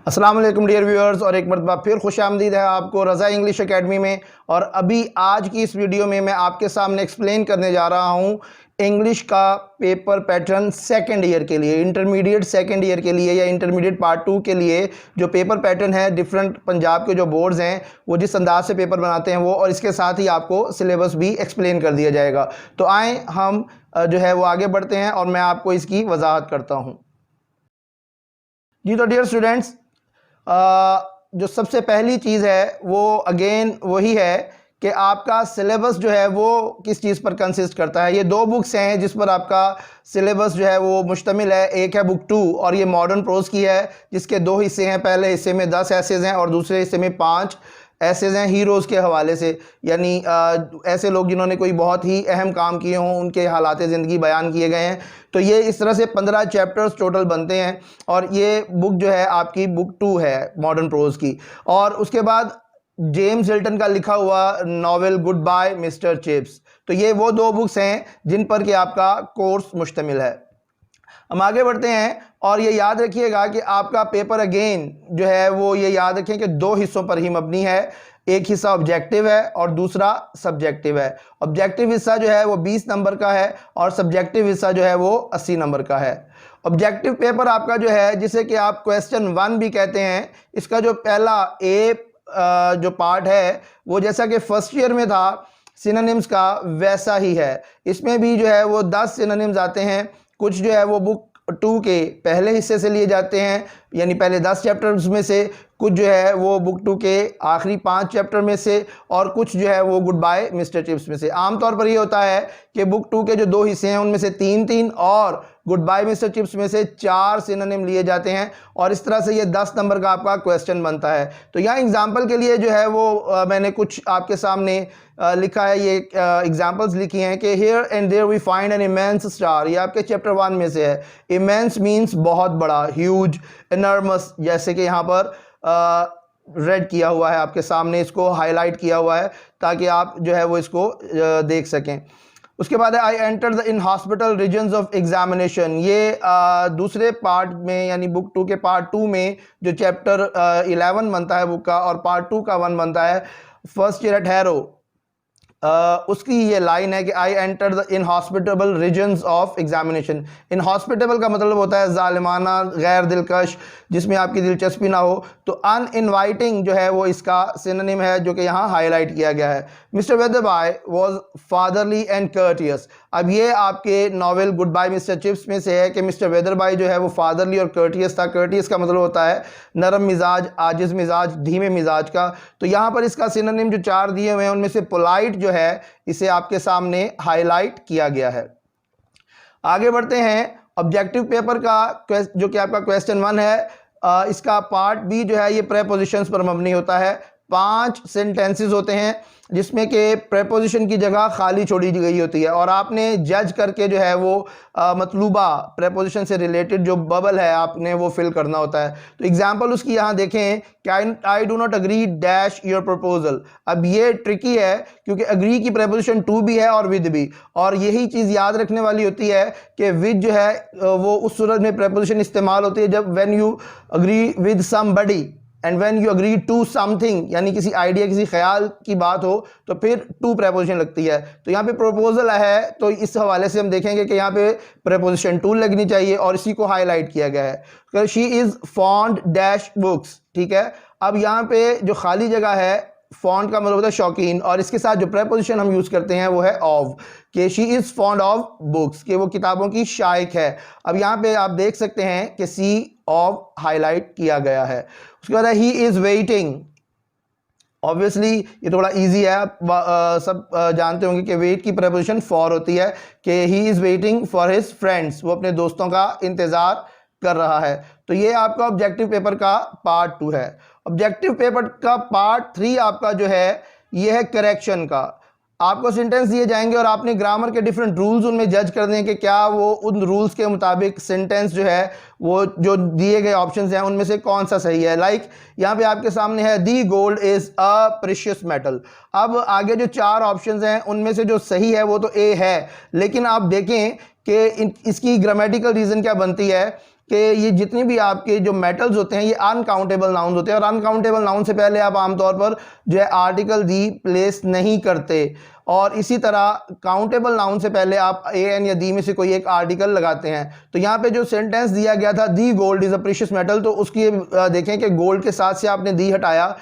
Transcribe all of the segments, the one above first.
अस्सलाम वालेकुम dear viewers, और एक मरतबा फिर खुश आमदीद है आपको रज़ा इंग्लिश एकेडमी में। और अभी आज की इस वीडियो में मैं आपके सामने एक्सप्लेन करने जा रहा हूँ इंग्लिश का पेपर पैटर्न सेकंड ईयर के लिए, इंटरमीडिएट सेकंड ईयर के लिए या इंटरमीडिएट पार्ट 2 के लिए जो पेपर पैटर्न है। डिफरेंट पंजाब के जो बोर्ड्स हैं वो जिस अंदाज से पेपर बनाते हैं वो, और इसके साथ ही आपको सिलेबस भी एक्सप्लेन कर दिया जाएगा। तो आए हम जो है वो आगे बढ़ते हैं और मैं आपको इसकी वजाहत करता हूँ। जी तो डियर स्टूडेंट्स, जो सबसे पहली चीज़ है वो अगेन वही है कि आपका सिलेबस जो है वो किस चीज़ पर कंसिस्ट करता है। ये दो बुक्स हैं जिस पर आपका सिलेबस जो है वो मुश्तमिल है। एक है बुक 2 और ये मॉडर्न प्रोज की है, जिसके दो हिस्से हैं। पहले हिस्से में 10 एसेज हैं और दूसरे हिस्से में 5 एसेज हैं हीरोज़ के हवाले से, यानी ऐसे लोग जिन्होंने कोई बहुत ही अहम काम किए हों, उनके हालात ज़िंदगी बयान किए गए हैं। तो ये इस तरह से 15 चैप्टर्स टोटल बनते हैं और ये बुक जो है आपकी बुक 2 है मॉडर्न प्रोज की। और उसके बाद जेम्स हिल्टन का लिखा हुआ novel goodbye mister Chips. तो ये वो दो बुक्स हैं जिन पर कि आपका कोर्स मुश्तमिल है। हम आगे बढ़ते हैं और ये याद रखिएगा कि आपका पेपर अगेन जो है वो ये याद रखें कि दो हिस्सों पर ही मबनी है। एक हिस्सा ऑब्जेक्टिव है और दूसरा सब्जेक्टिव है। ऑब्जेक्टिव हिस्सा जो है वो 20 नंबर का है और सब्जेक्टिव हिस्सा जो है वो 80 नंबर का है। ऑब्जेक्टिव पेपर आपका जो है, जिसे कि आप क्वेश्चन 1 भी कहते हैं, इसका जो पहला जो पार्ट है वो जैसा कि फर्स्ट ईयर में था सिनोनिम्स का, वैसा ही है। इसमें भी जो है वो 10 सिनोनिम्स आते हैं। कुछ जो है वो बुक 2 के पहले हिस्से से लिए जाते हैं, यानी पहले 10 चैप्टर्स में से। कुछ जो है वो बुक 2 के आखिरी 5 चैप्टर में से, और कुछ जो है वो गुड बाय मिस्टर चिप्स में से। आमतौर पर ये होता है कि बुक 2 के जो दो हिस्से हैं उनमें से 3-3 और गुड बाय मिस्टर चिप्स में से 4 सिनोनिम लिए जाते हैं, और इस तरह से ये 10 नंबर का आपका क्वेश्चन बनता है। तो यहाँ एग्जाम्पल के लिए जो है वो मैंने कुछ आपके सामने लिखा है। ये एग्जाम्पल्स लिखी हैं कि here and there we find an immense star. ये आपके चैप्टर 1 में से है। इमेंस मीन्स बहुत बड़ा, ह्यूज, एनर्मस, जैसे कि यहाँ पर रेड किया हुआ है आपके सामने, इसको हाईलाइट किया हुआ है ताकि आप जो है वो इसको देख सकें। उसके बाद है I enter the in hospital regions of examination. ये दूसरे पार्ट में, यानी बुक 2 के पार्ट 2 में जो चैप्टर 11 बनता है बुक का, और पार्ट 2 का 1 बनता है फर्स्ट ईयर एट हैरो। उसकी ये लाइन है कि I enter the inhospitable regions of examination. Inhospitable का मतलब होता है जालिमाना, गैर दिलकश, जिसमें आपकी दिलचस्पी ना हो। तो अनइनवाइटिंग जो है वो इसका सिनोनिम है जो कि यहाँ हाईलाइट किया गया है। Mister Weatherby was fatherly and courteous. अब ये आपके novel goodbye mister Chips में से है कि मिस्टर वेदरबाय जो है वो फादरली और कर्टियस था। कर्टियस का मतलब होता है नरम मिजाज, आजिज मिजाज, धीमे मिजाज का। तो यहाँ पर इसका सिनोनिम जो 4 दिए हुए हैं उनमें से पोलाइट जो है इसे आपके सामने हाईलाइट किया गया है। आगे बढ़ते हैं। ऑब्जेक्टिव पेपर का जो कि आपका क्वेश्चन 1 है, इसका पार्ट बी जो है ये प्रेपोजिशंस पर मबनी होता है। 5 सेंटेंसेस होते हैं जिसमें कि प्रेपोजिशन की जगह खाली छोड़ी गई होती है, और आपने जज करके जो है वो मतलूबा प्रेपोजिशन से रिलेटेड जो बबल है आपने वो फिल करना होता है। तो एग्जांपल उसकी यहाँ देखें कि I do not agree dash your proposal. अब ये ट्रिकी है क्योंकि अग्री की प्रेपोजिशन टू भी है और विद भी, और यही चीज़ याद रखने वाली होती है कि विद जो है वो उस सूरत में प्रेपोजिशन इस्तेमाल होती है जब when you agree with somebody and when you agree to something, यानी किसी आइडिया, किसी ख्याल की बात हो तो फिर टू प्रेपोजिशन लगती है। तो यहाँ पे प्रपोजल है तो इस हवाले से हम देखेंगे कि यहाँ पे प्रेपोजिशन टू लगनी चाहिए, और इसी को हाईलाइट किया गया है। She is fond dash books. ठीक है, अब यहाँ पे जो खाली जगह है, फॉन्ड का मतलब होता है शौकीन, और इसके साथ जो प्रेपोजिशन हम यूज़ करते हैं वो है ऑफ, कि she is fond of books, कि वो किताबों की शाइक है। अब यहाँ पे आप देख सकते हैं कि सी ऑफ हाईलाइट किया गया है। उसके बाद ही इज़ वेटिंग। ऑब्वियसली ये थोड़ा इजी है, आप सब जानते होंगे कि वेट की प्रेपोजिशन फॉर होती है, कि he is waiting for his friends, वो अपने दोस्तों का इंतज़ार कर रहा है। तो ये आपका ऑब्जेक्टिव पेपर का पार्ट 2 है। ऑब्जेक्टिव पेपर का पार्ट 3 आपका जो है ये है करेक्शन का। आपको सेंटेंस दिए जाएंगे और आपने ग्रामर के डिफरेंट रूल्स उनमें जज करने हैं कि क्या वो उन रूल्स के मुताबिक सेंटेंस जो है वो जो दिए गए ऑप्शंस हैं उनमें से कौन सा सही है। लाइक यहाँ पे आपके सामने है दी gold is a precious metal. अब आगे जो 4 ऑप्शंस हैं उनमें से जो सही है वो तो ए है, लेकिन आप देखें कि इसकी ग्रामेटिकल रीज़न क्या बनती है कि ये जितनी भी आपके जो मेटल्स होते हैं ये अनकाउंटेबल नाउन्स होते हैं, और अनकाउंटेबल नाउन से पहले आप आमतौर पर जो है आर्टिकल दी प्लेस नहीं करते, और इसी तरह काउंटेबल नाउन से पहले आप ए एन या दी में से कोई एक आर्टिकल लगाते हैं। तो यहाँ पे जो सेंटेंस दिया गया था दी gold is a precious metal, तो उसकी देखें कि गोल्ड के साथ से आपने दी हटाया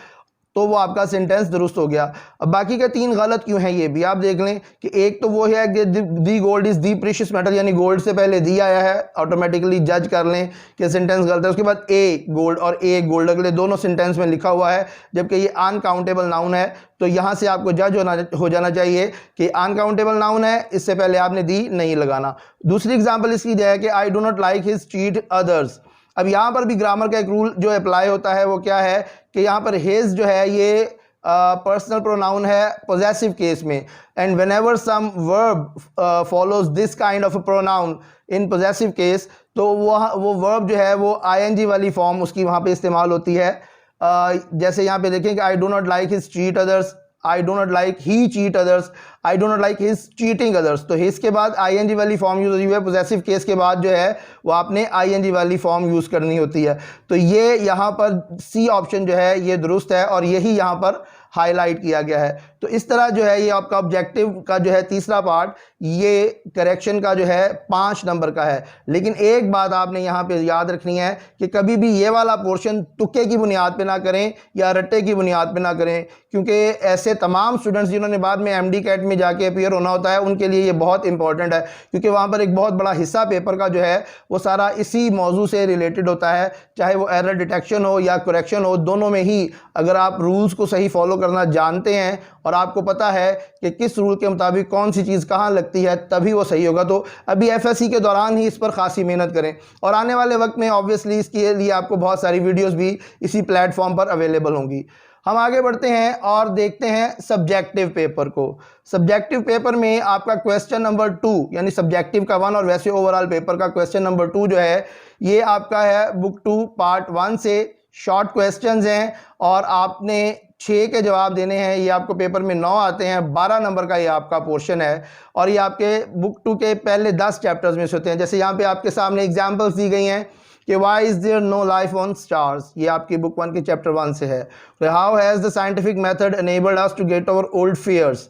तो वो आपका सेंटेंस दुरुस्त हो गया। अब बाकी के 3 गलत क्यों हैं ये भी आप देख लें कि एक तो वो है कि दी gold is the precious metal, यानी गोल्ड से पहले दी आया है, ऑटोमेटिकली जज कर लें कि सेंटेंस गलत है। उसके बाद ए गोल्ड और ए गोल्ड अगले दोनों सेंटेंस में लिखा हुआ है, जबकि ये अनकाउंटेबल नाउन है, तो यहाँ से आपको जज हो जाना चाहिए कि अनकाउंटेबल नाउन है, इससे पहले आपने दी नहीं लगाना। दूसरी एग्जाम्पल इसकी जो है कि I do not like his cheat others. अब यहाँ पर भी ग्रामर का एक रूल जो अप्लाई होता है वो क्या है कि यहाँ पर हिज जो है ये पर्सनल प्रोनाउन है पोजेसिव केस में, and whenever some verb follows this kind of pronoun in possessive case, तो वो वर्ब जो है वो आईएनजी वाली फॉर्म उसकी वहाँ पे इस्तेमाल होती है। जैसे यहाँ पे देखें कि I do not like his cheat others, I do not like he cheat others, I do not like his cheating others, तो हिज के बाद आईएनजी वाली फॉर्म यूज हुई है, पोजेसिव केस के बाद जो है वो आपने आईएनजी वाली फॉर्म यूज़ करनी होती है। तो ये यहाँ पर सी ऑप्शन जो है ये दुरुस्त है, और यही यहाँ पर हाईलाइट किया गया है। तो इस तरह जो है ये आपका ऑब्जेक्टिव का जो है तीसरा पार्ट ये करेक्शन का जो है 5 नंबर का है। लेकिन एक बात आपने यहाँ पे याद रखनी है कि कभी भी ये वाला पोर्शन तुक्के की बुनियाद पे ना करें या रट्टे की बुनियाद पे ना करें, क्योंकि ऐसे तमाम स्टूडेंट्स जिन्होंने बाद में एमडी कैट में जाके अपीयर होना होता है उनके लिए ये बहुत इंपॉर्टेंट है, क्योंकि वहाँ पर एक बहुत बड़ा हिस्सा पेपर का जो है वो सारा इसी मौजू से रिलेटेड होता है, चाहे वो एरर डिटेक्शन हो या करेक्शन हो, दोनों में ही अगर आप रूल्स को सही फॉलो करना जानते हैं और आपको पता है कि किस रूल के मुताबिक कौन सी चीज़ कहाँ लगती है, तभी वो सही होगा। तो अभी एफएससी के दौरान ही इस पर खासी मेहनत करें, और आने वाले वक्त में ऑब्वियसली इसके लिए आपको बहुत सारी वीडियोस भी इसी प्लेटफॉर्म पर अवेलेबल होंगी। हम आगे बढ़ते हैं और देखते हैं सब्जेक्टिव पेपर को। सब्जेक्टिव पेपर में आपका क्वेश्चन नंबर 2 यानी सब्जेक्टिव का 1 और वैसे ओवरऑल पेपर का क्वेश्चन नंबर 2 जो है ये आपका है बुक 2 पार्ट 1 से शॉर्ट क्वेश्चंस हैं, और आपने 6 के जवाब देने हैं। ये आपको पेपर में 9 आते हैं, 12 नंबर का ये आपका पोर्शन है, और ये आपके बुक 2 के पहले 10 चैप्टर्स में से होते हैं। जैसे यहाँ पे आपके सामने एग्जाम्पल्स दी गई हैं कि why is there no life on stars, ये आपकी बुक 1 के चैप्टर 1 से है। How has the scientific method enabled us to get over old fears,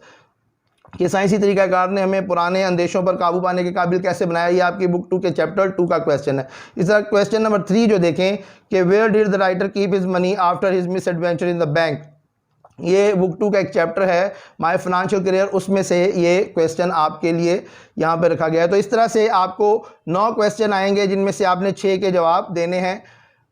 कि साइंसी तरीकाकार ने हमें पुराने अंदेशों पर काबू पाने के काबिल कैसे बनाया, ये आपकी बुक 2 के चैप्टर 2 का क्वेश्चन है। इस तरह क्वेश्चन नंबर 3 जो देखें कि where did the writer keep his money after his misadventure in the bank, ये बुक 2 का एक चैप्टर है माय फाइनेंशियल करियर, उसमें से ये क्वेश्चन आपके लिए यहाँ पे रखा गया है। तो इस तरह से आपको 9 क्वेश्चन आएंगे जिनमें से आपने 6 के जवाब देने हैं।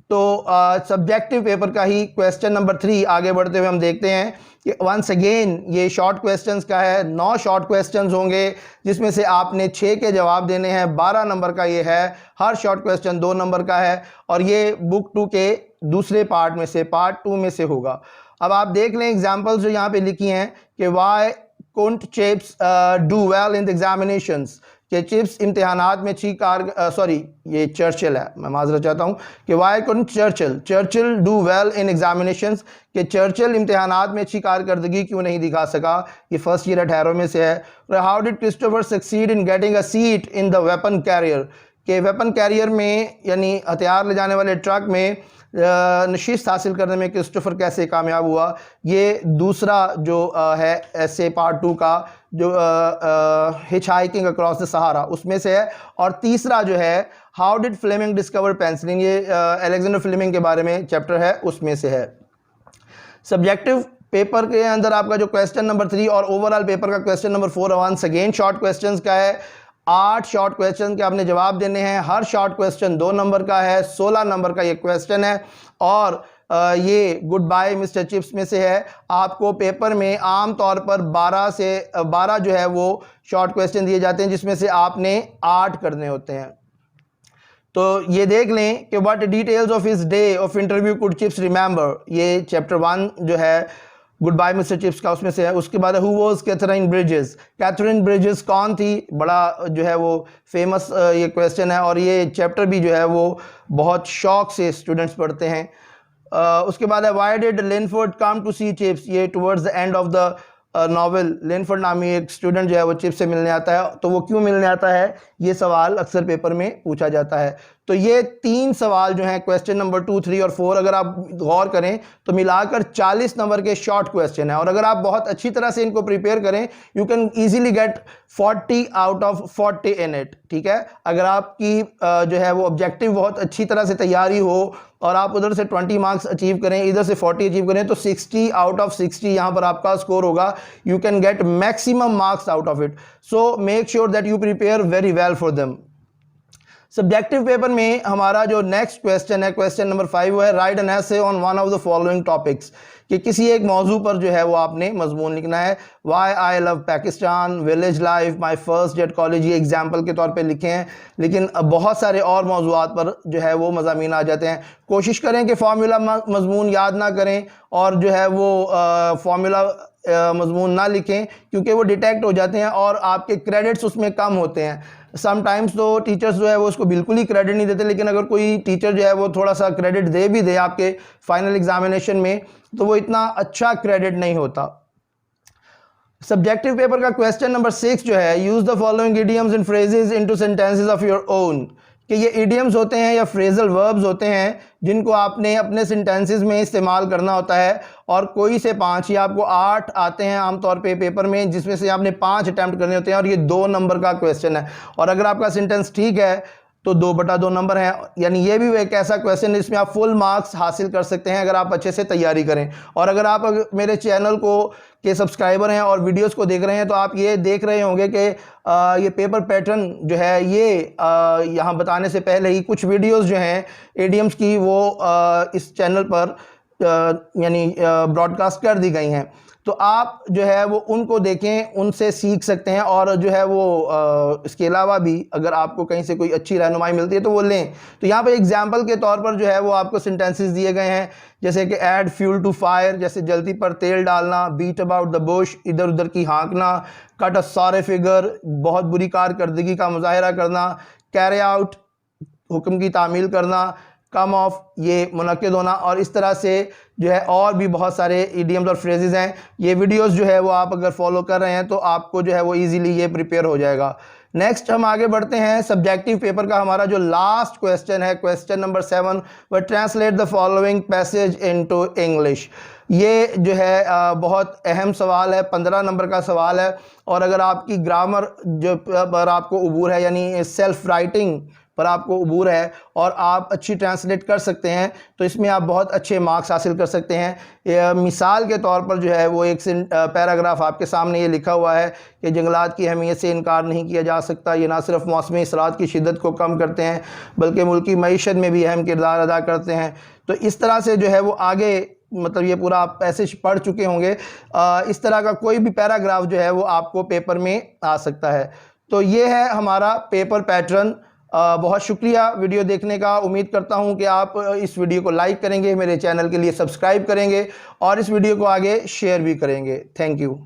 तो सब्जेक्टिव पेपर का ही क्वेश्चन नंबर 3 आगे बढ़ते हुए हम देखते हैं कि वंस अगेन ये शॉर्ट क्वेश्चंस का है। 9 शॉर्ट क्वेश्चंस होंगे जिसमें से आपने 6 के जवाब देने हैं। 12 नंबर का ये है, हर शॉर्ट क्वेश्चन 2 नंबर का है, और ये बुक 2 के दूसरे पार्ट में से पार्ट 2 में से होगा। अब आप देख लें एग्जाम्पल्स जो यहाँ पे लिखी हैं कि why can't Chips do well in the examinations, कि चिप्स इम्तिहानात में ये चर्चिल है, मैं माजरत चाहता हूँ कि why can't Churchill do well in examinations, कि चर्चिल इम्तिहानात में अच्छी कारकर्दगी क्यों नहीं दिखा सका, ये फर्स्ट ईयर अटैरो में से है। How did Christopher succeed in getting a seat in the weapon carrier, कि वेपन कैरियर में यानी हथियार ले जाने वाले ट्रक में नशिस्त हासिल करने में क्रिस्टोफर कैसे कामयाब हुआ, ये दूसरा जो है ऐसे पार्ट 2 का जो hitchhiking across the Sahara उसमें से है। और तीसरा जो है how did Fleming discover penicillin, ये अलेक्जेंडर फ्लेमिंग के बारे में चैप्टर है, उसमें से है। सब्जेक्टिव पेपर के अंदर आपका जो क्वेश्चन नंबर 3 और ओवरऑल पेपर का question number 4 once again short questions का है। 8 शॉर्ट क्वेश्चन के आपने जवाब देने हैं, हर शॉर्ट क्वेश्चन 2 नंबर का है। 16 नंबर का ये क्वेश्चन है, और ये गुड बाय मिस्टर चिप्स में से है। आपको पेपर में आम तौर पर 12 जो है वो शॉर्ट क्वेश्चन दिए जाते हैं, जिसमें से आपने 8 करने होते हैं। तो ये देख लें कि what details of his day of interview could chips remember, ये चैप्टर 1 जो है गुड बाय मिस्टर चिप्स का उसमें से है। उसके बाद who was Catherine Bridges, Catherine Bridges कौन थी, बड़ा जो है वो फेमस ये क्वेश्चन है, और ये चैप्टर भी जो है वो बहुत शौक से स्टूडेंट्स पढ़ते हैं। उसके बाद है why did Linford come to see Chips, ये towards the end of the novel Linford नामी एक स्टूडेंट जो है वो चिप से मिलने आता है, तो वो क्यों मिलने आता है, ये सवाल अक्सर पेपर में पूछा जाता है। तो ये 3 सवाल जो हैं क्वेश्चन नंबर 2, 3 और 4, अगर आप गौर करें तो मिलाकर 40 नंबर के शॉर्ट क्वेश्चन है, और अगर आप बहुत अच्छी तरह से इनको प्रिपेयर करें you can easily get 40 out of 40 in it. ठीक है, अगर आपकी जो है वो ऑब्जेक्टिव बहुत अच्छी तरह से तैयारी हो और आप उधर से 20 मार्क्स अचीव करें, इधर से 40 अचीव करें, तो 60 आउट ऑफ 60 यहां पर आपका स्कोर होगा। You can get maximum marks out of it, so make sure that you prepare very well for them. Subjective paper में हमारा जो नेक्स्ट क्वेश्चन है, क्वेश्चन नंबर 5, वो है right an essay on one of the following topics, कि किसी एक मौजू पर जो है वो आपने मजमून लिखना है। Why I love Pakistan, village life, my first day at college, ये एग्जाम्पल के तौर पे लिखे हैं, लेकिन बहुत सारे और मौजूआत पर जो है वो मज़ामीन आ जाते हैं। कोशिश करें कि फार्मूला मजमून याद ना करें और जो है वो फार्मूला मजमून ना लिखें, क्योंकि वो डिटेक्ट हो जाते हैं और आपके क्रेडिट्स उसमें कम होते हैं। समटाइम्स तो टीचर्स जो है वो उसको बिल्कुल ही क्रेडिट नहीं देते, लेकिन अगर कोई टीचर जो है वो थोड़ा सा क्रेडिट दे भी दे आपके फाइनल एग्जामिनेशन में, तो वो इतना अच्छा क्रेडिट नहीं होता। सब्जेक्टिव पेपर का क्वेश्चन नंबर 6 जो है, use the following idioms and phrases into sentences of your own, कि ये इडियम्स होते हैं या फ्रेजल वर्ब्स होते हैं जिनको आपने अपने सेंटेंसेस में इस्तेमाल करना होता है, और कोई से 5 या आपको 8 आते हैं आमतौर पे पेपर में, जिसमें से आपने 5 अटैम्प्ट करने होते हैं, और ये 2 नंबर का क्वेश्चन है। और अगर आपका सेंटेंस ठीक है तो 2/2 नंबर है, यानी ये भी एक ऐसा क्वेश्चन है जिसमें आप फुल मार्क्स हासिल कर सकते हैं अगर आप अच्छे से तैयारी करें। और अगर आप मेरे चैनल के सब्सक्राइबर हैं और वीडियोस को देख रहे हैं, तो आप ये देख रहे होंगे कि ये पेपर पैटर्न जो है ये यहाँ बताने से पहले ही कुछ वीडियोस जो हैं इडियम्स की वो इस चैनल पर यानी ब्रॉडकास्ट कर दी गई हैं, तो आप जो है वो उनको देखें, उनसे सीख सकते हैं। और जो है वो इसके अलावा भी अगर आपको कहीं से कोई अच्छी रहनुमाई मिलती है तो वो लें। तो यहाँ पे एग्जांपल के तौर पर जो है वो आपको सेंटेंसेस दिए गए हैं, जैसे कि ऐड फ्यूल टू फायर, जैसे जल्दी पर तेल डालना, बीट अबाउट द बुश, इधर उधर की हाँकना, कट अ सॉरी फिगर, बहुत बुरी कारकर्दगी का मुजाहरा करना, कैरी आउट, हुक्म की तामील करना, कम ऑफ, ये मुनक्किद होना, और इस तरह से जो है और भी बहुत सारे इडियम्स और फ्रेजेस हैं। ये वीडियोस जो है वो आप अगर फॉलो कर रहे हैं तो आपको जो है वो इजीली ये प्रिपेयर हो जाएगा। नेक्स्ट हम आगे बढ़ते हैं। सब्जेक्टिव पेपर का हमारा जो लास्ट क्वेश्चन है, क्वेश्चन नंबर 7, वह translate the following passage into English. ये जो है बहुत अहम सवाल है, 15 नंबर का सवाल है, और अगर आपकी ग्रामर जो पर आपको उबूर है, यानी सेल्फ राइटिंग पर आपको उबूर है और आप अच्छी ट्रांसलेट कर सकते हैं, तो इसमें आप बहुत अच्छे मार्क्स हासिल कर सकते हैं। मिसाल के तौर पर जो है वो एक पैराग्राफ आपके सामने ये लिखा हुआ है कि जंगलात की अहमियत से इनकार नहीं किया जा सकता, ये ना सिर्फ मौसमी असरात की शिद्दत को कम करते हैं बल्कि मुल्की मईशत में भी अहम किरदार अदा करते हैं। तो इस तरह से जो है वो आगे मतलब ये पूरा आप पैसेज पढ़ चुके होंगे, इस तरह का कोई भी पैराग्राफ जो है वो आपको पेपर में आ सकता है। तो ये है हमारा पेपर पैटर्न। बहुत शुक्रिया वीडियो देखने का। उम्मीद करता हूं कि आप इस वीडियो को लाइक करेंगे, मेरे चैनल के लिए सब्सक्राइब करेंगे और इस वीडियो को आगे शेयर भी करेंगे। Thank you.